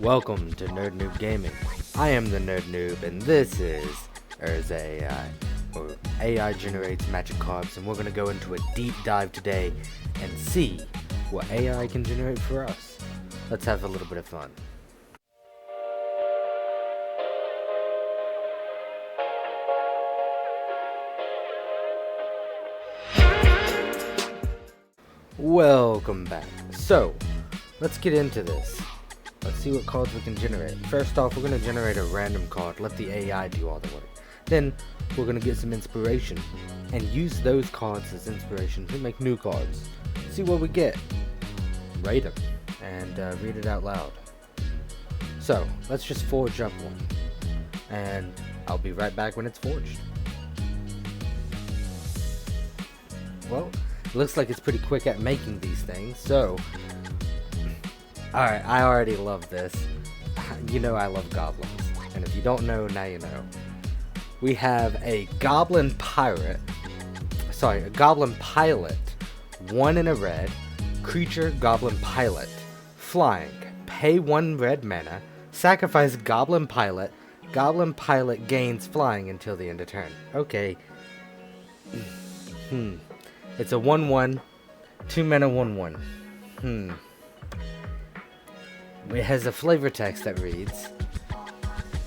Welcome to Nerd Noob Gaming. I am the Nerd Noob, and this is Urza AI, or AI generates magic cards, and we're going to go into a deep dive today and see what AI can generate for us. Let's have a little bit of fun. Welcome back. So, let's get into this. Let's see what cards we can generate. First off, we're going to generate a random card. Let the AI do all the work. Then, we're going to get some inspiration and use those cards as inspiration to make new cards. See what we get. Rate them and read it out loud. So, let's just forge up one. And I'll be right back when it's forged. Well, it looks like it's pretty quick at making these things, so alright, I already love this. You know I love goblins, and if you don't know, now you know. We have a goblin pilot, 1 in a red, creature goblin pilot, flying, pay 1 red mana, sacrifice goblin pilot gains flying until the end of turn. Okay. It's a 1/1, 2 mana 1/1. It has a flavor text that reads,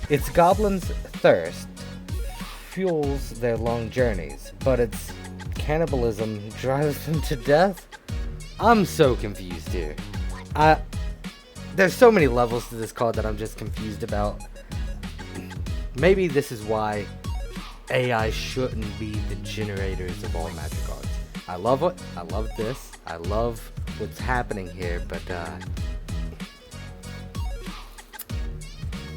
"Its goblins' thirst fuels their long journeys, but its cannibalism drives them to death." I'm so confused here. There's so many levels to this card that I'm just confused about. Maybe this is why AI shouldn't be the generators of all magic cards. I love it. I love this. I love what's happening here, but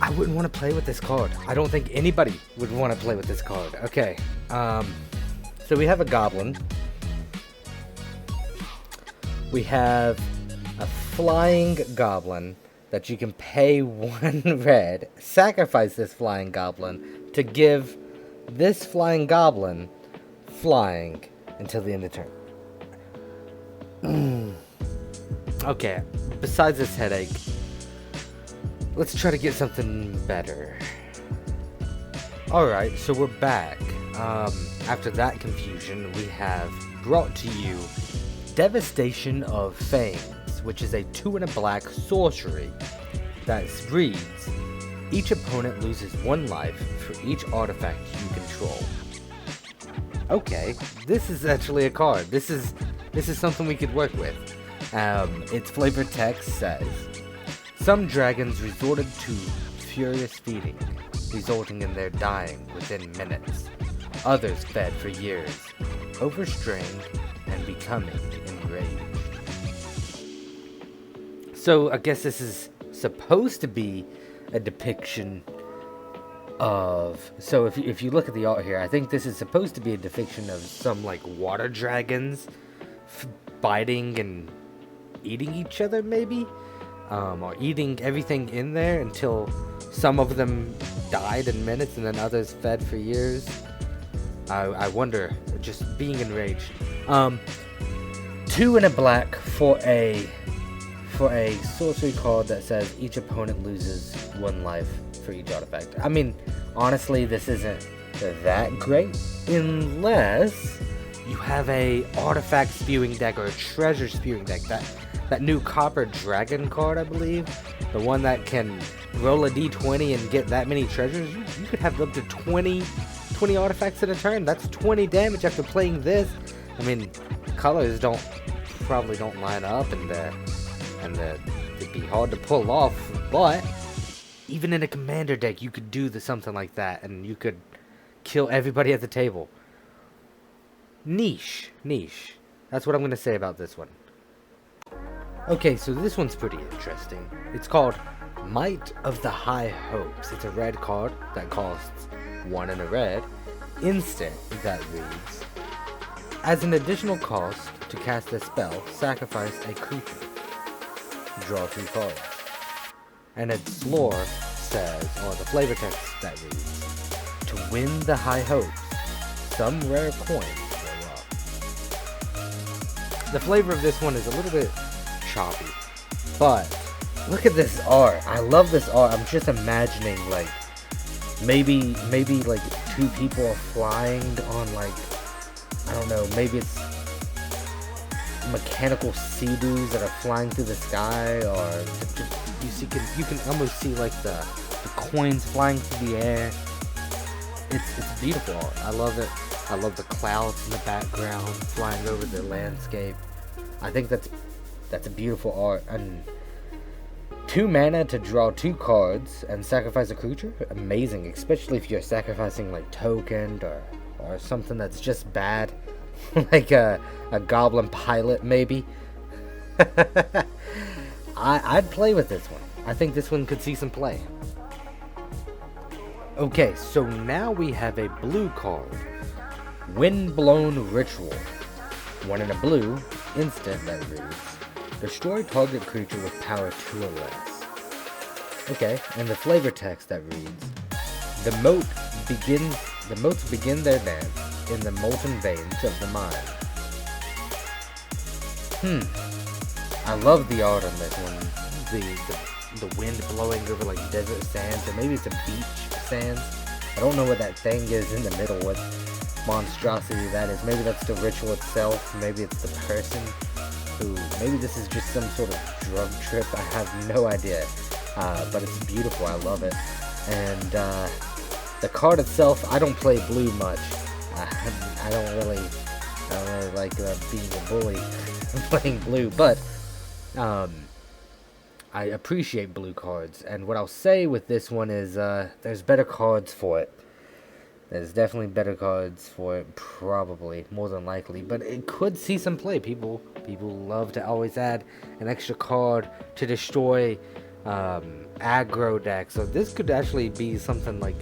I wouldn't want to play with this card. I don't think anybody would want to play with this card. Okay, so we have a goblin. We have a flying goblin that you can pay 1 red, sacrifice this flying goblin to give this flying goblin flying until the end of turn. Okay, besides this headache, let's try to get something better. Alright, so we're back. After that confusion, we have brought to you Devastation of Fangs, which is a 2 and a black sorcery that reads, each opponent loses 1 life for each artifact you control. Okay, this is actually a card. This is something we could work with. Its flavor text says, some dragons resorted to furious feeding, resulting in their dying within minutes. Others fed for years, overstrained and becoming enraged. So I guess this is supposed to be a depiction of, so if you look at the art here, I think this is supposed to be a depiction of some like water dragons biting and eating each other, maybe, or eating everything in there until some of them died in minutes and then others fed for years. I wonder, just being enraged. 2 and a black for a sorcery card that says each opponent loses 1 life for each artifact. I mean, honestly, this isn't that great unless you have a artifact spewing deck or a treasure spewing deck. That new copper dragon card, I believe, the one that can roll a d20 and get that many treasures. You could have up to 20 artifacts in a turn. That's 20 damage after playing this. I mean, colors probably don't line up, and it'd be hard to pull off, but even in a commander deck, you could do something like that, and you could kill everybody at the table. Niche. That's what I'm going to say about this one. Okay, so this one's pretty interesting. It's called Might of the High Hopes. It's a red card that costs 1 and a red. Instant that reads, as an additional cost to cast a spell, sacrifice a creature. Draw 2 cards. And its lore says, or the flavor text that reads, to win the high hopes, some rare coins go up. The flavor of this one is a little bit choppy, but Look at this art. I love this art. I'm just imagining like maybe like two people are flying on like, I don't know, maybe it's mechanical sea-doos that are flying through the sky, or you can almost see like the coins flying through the air. It's beautiful art. I love it. I love the clouds in the background flying over the landscape. I think that's a beautiful art. And 2 mana to draw 2 cards and sacrifice a creature? Amazing, especially if you're sacrificing like token or something that's just bad. Like a goblin pilot, maybe. I'd play with this one. I think this one could see some play. Okay, so now we have a blue card. Windblown Ritual. 1 in a blue, instant that reads, destroy target creature with power 2 or less. Okay, and the flavor text that reads, the motes begin their dance in the molten veins of the mind. I love the art on this one. The wind blowing over like desert sands, or maybe it's a beach sands. I don't know what that thing is in the middle, what monstrosity that is. Maybe that's the ritual itself, maybe it's the person who, maybe this is just some sort of drug trip. I have no idea, but it's beautiful. I love it. And the card itself, I don't play blue much. I don't really like being a bully playing blue, but I appreciate blue cards. And what I'll say with this one is there's better cards for it. There's definitely better cards for it, probably, more than likely. But it could see some play. People love to always add an extra card to destroy aggro decks. So this could actually be something like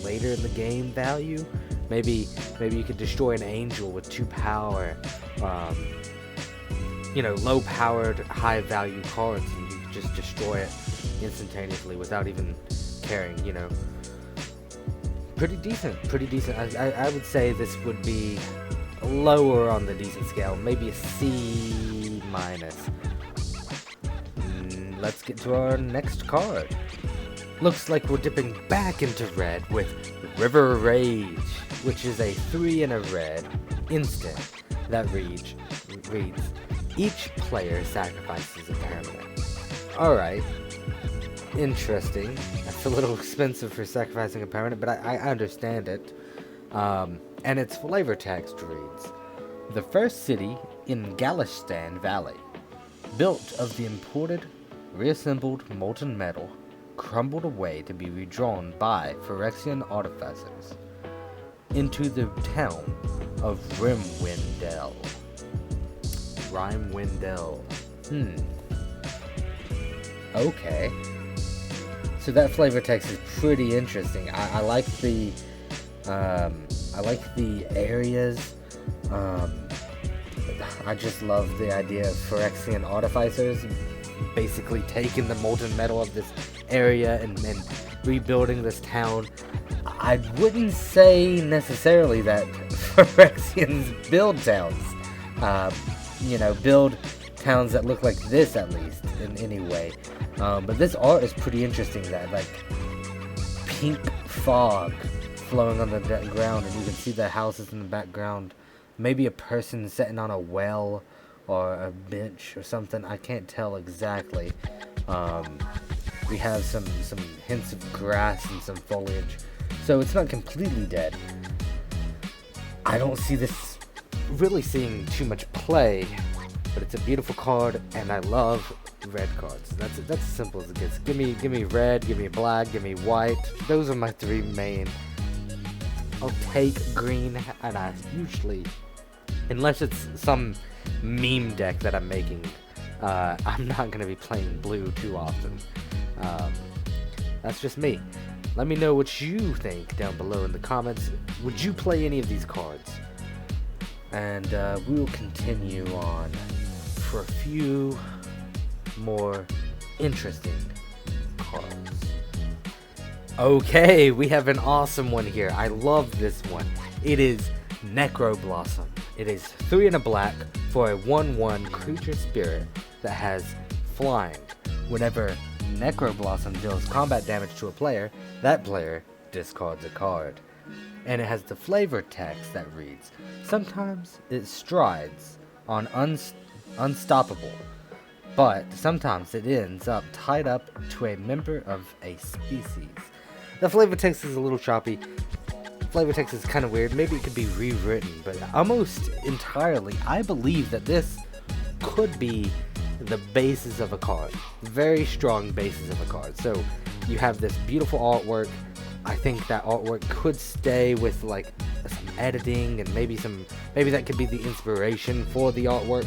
later in the game value. Maybe you could destroy an angel with 2 power. Low powered, high value cards, and you could just destroy it instantaneously without even caring, Pretty decent. I would say this would be lower on the decent scale, maybe a C-. Let's get to our next card. Looks like we're dipping back into red with River Rage, which is a 3 and a red instant that reads, each player sacrifices a permanent. Alright. Interesting. That's a little expensive for sacrificing a permanent, but I understand it. And its flavor text reads, the first city in Galistan Valley, built of the imported, reassembled molten metal, crumbled away to be redrawn by Phyrexian artificers into the town of Rimwindell. Okay. So that flavor text is pretty interesting. I like the areas. I just love the idea of Phyrexian artificers basically taking the molten metal of this area and rebuilding this town. I wouldn't say necessarily that Phyrexians build towns. Build towns that look like this, at least in any way. But this art is pretty interesting. That like pink fog flowing on the ground, and you can see the houses in the background. Maybe a person sitting on a well or a bench or something. I can't tell exactly. We have some hints of grass and some foliage, so it's not completely dead. I don't see this really seeing too much play, but it's a beautiful card, and I love red cards. That's as simple as it gets. Give me red, give me black, give me white. Those are my 3 main. I'll take green, and I usually, unless it's some meme deck that I'm making, I'm not gonna be playing blue too often. That's just me. Let me know what you think down below in the comments. Would you play any of these cards? And we will continue on for a few more interesting cards. Okay, we have an awesome one here. I love this one. It is Necroblossom. It is 3 and a black for a 1/1 creature spirit that has flying. Whenever Necroblossom deals combat damage to a player, that player discards a card. And it has the flavor text that reads, sometimes it strides on unstoppable, but sometimes it ends up tied up to a member of a species. The flavor text is a little choppy. Flavor text is kind of weird. Maybe it could be rewritten, but almost entirely, I believe that this could be the basis of a card. Very strong basis of a card. So you have this beautiful artwork. I think that artwork could stay with like some editing, and maybe that could be the inspiration for the artwork,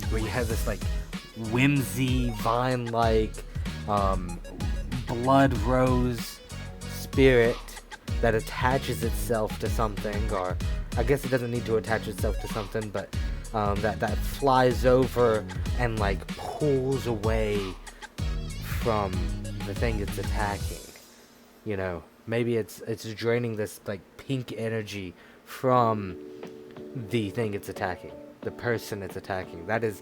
where you have this like whimsy vine-like blood rose spirit that attaches itself to something, or I guess it doesn't need to attach itself to something, but that flies over and like pulls away from the thing it's attacking. You know, maybe it's draining this like pink energy from the thing it's attacking, the person it's attacking. That is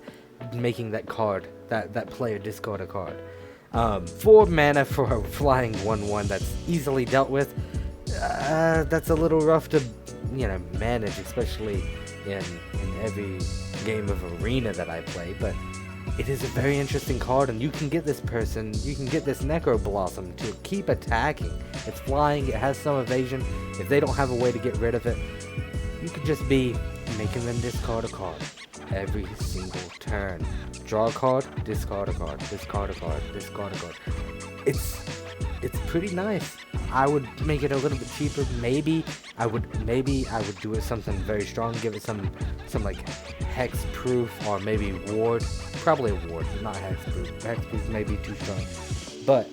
making that card, that player discard a card. 4 mana for a flying 1/1 that's easily dealt with. That's a little rough to, manage, especially in every game of Arena that I play, but it is a very interesting card, and you can get this Necroblossom to keep attacking. It's flying, it has some evasion. If they don't have a way to get rid of it, you could just be making them discard a card every single turn. Draw a card, discard a card, discard a card, discard a card. It's pretty nice. I would make it a little bit cheaper. Maybe I would do it something very strong, give it some like hex proof, or maybe ward. Probably a ward, not hex proof. Hex proof may be too strong. But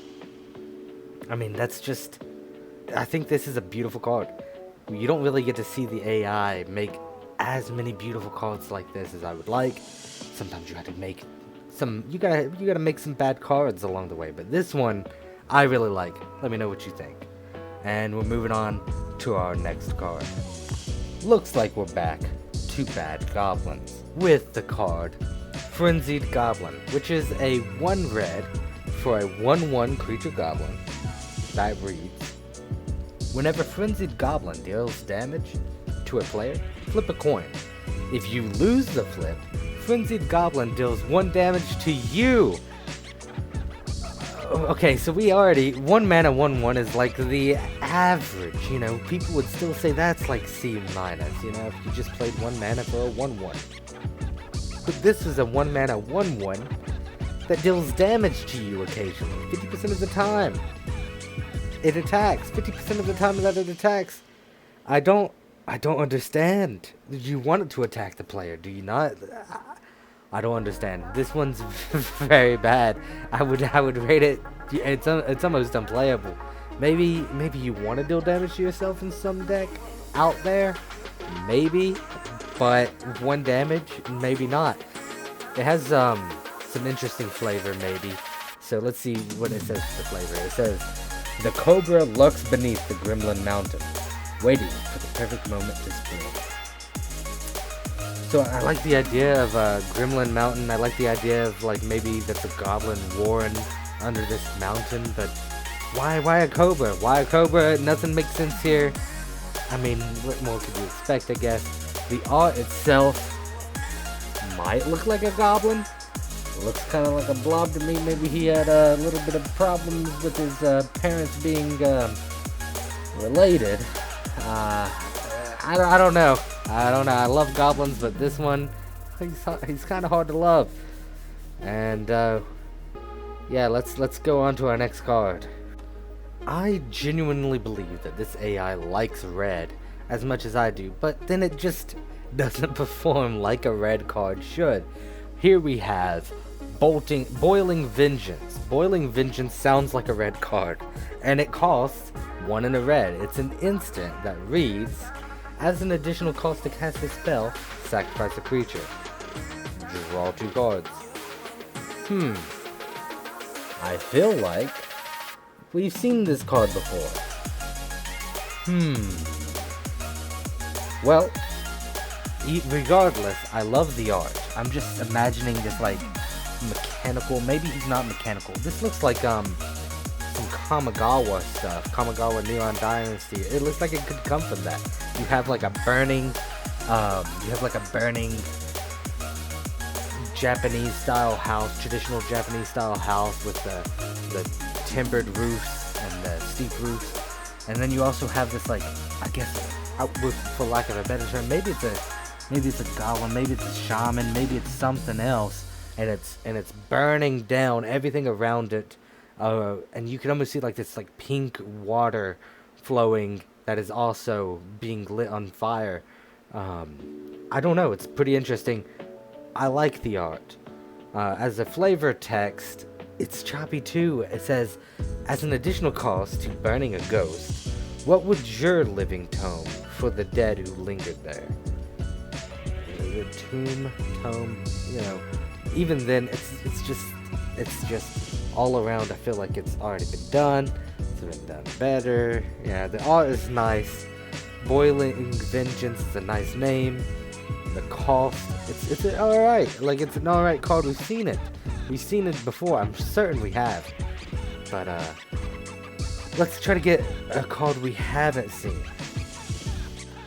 I mean, I think this is a beautiful card. You don't really get to see the AI make as many beautiful cards like this as I would like. Sometimes you have to make you gotta make some bad cards along the way, but this one I really like. Let me know what you think. And we're moving on to our next card. Looks like we're back to Bad Goblins with the card Frenzied Goblin, which is a 1 red for a 1/1 creature goblin that reads, whenever Frenzied Goblin deals damage to a player, flip a coin. If you lose the flip, Frenzied Goblin deals 1 damage to you. Okay, so we already 1 mana 1/1 is like the average, people would still say that's like C-, if you just played 1 mana for a 1/1. But this is a 1 mana 1/1 that deals damage to you occasionally, 50% of the time. It attacks, 50% of the time that it attacks. I don't understand. You want it to attack the player, do you not? I don't understand. This one's very bad. I would rate it. It's almost unplayable. Maybe you want to deal damage to yourself in some deck out there. Maybe, but 1 damage, maybe not. It has some interesting flavor, maybe. So let's see what it says for the flavor. It says, the cobra lurks beneath the Gremlin Mountain, waiting for the perfect moment to spring. So I like the idea of Gremlin Mountain. I like the idea of like maybe that's a goblin warren under this mountain, but why a cobra? Why a cobra? Nothing makes sense here. I mean, what more could you expect, I guess? The art itself might look like a goblin. It looks kind of like a blob to me. Maybe he had a little bit of problems with his parents being related. I don't know. I love goblins, but this one, he's kind of hard to love. And yeah, let's go on to our next card. I genuinely believe that this AI likes red as much as I do, but then it just doesn't perform like a red card should. Here we have Boiling Vengeance. Boiling Vengeance sounds like a red card, and it costs 1 and a red. It's an instant that reads, as an additional cost to cast a spell, sacrifice a creature. Draw 2 cards. I feel like we've seen this card before. Well, regardless, I love the art. I'm just imagining this like mechanical. Maybe he's not mechanical. This looks like some Kamigawa stuff. Kamigawa Neon Dynasty. It looks like it could come from that. You have like a burning Japanese style house, traditional Japanese style house with the timbered roofs and the steep roofs. And then you also have this, like, I guess, for lack of a better term, maybe it's a golem, maybe it's a shaman, maybe it's something else, and it's burning down everything around it, and you can almost see like this like pink water flowing that is also being lit on fire. I don't know, it's pretty interesting. I like the art. As a flavor text, it's choppy too. It says, as an additional cost to burning a ghost, what would your living tome for the dead who lingered there? The tome, you know. Even then, it's just all around. I feel like it's already been done. It's been done better. Yeah, the art is nice. Boiling Vengeance is a nice name. The cost, it's alright. Like, it's an alright card. We've seen it before. I'm certain we have. But let's try to get a card we haven't seen.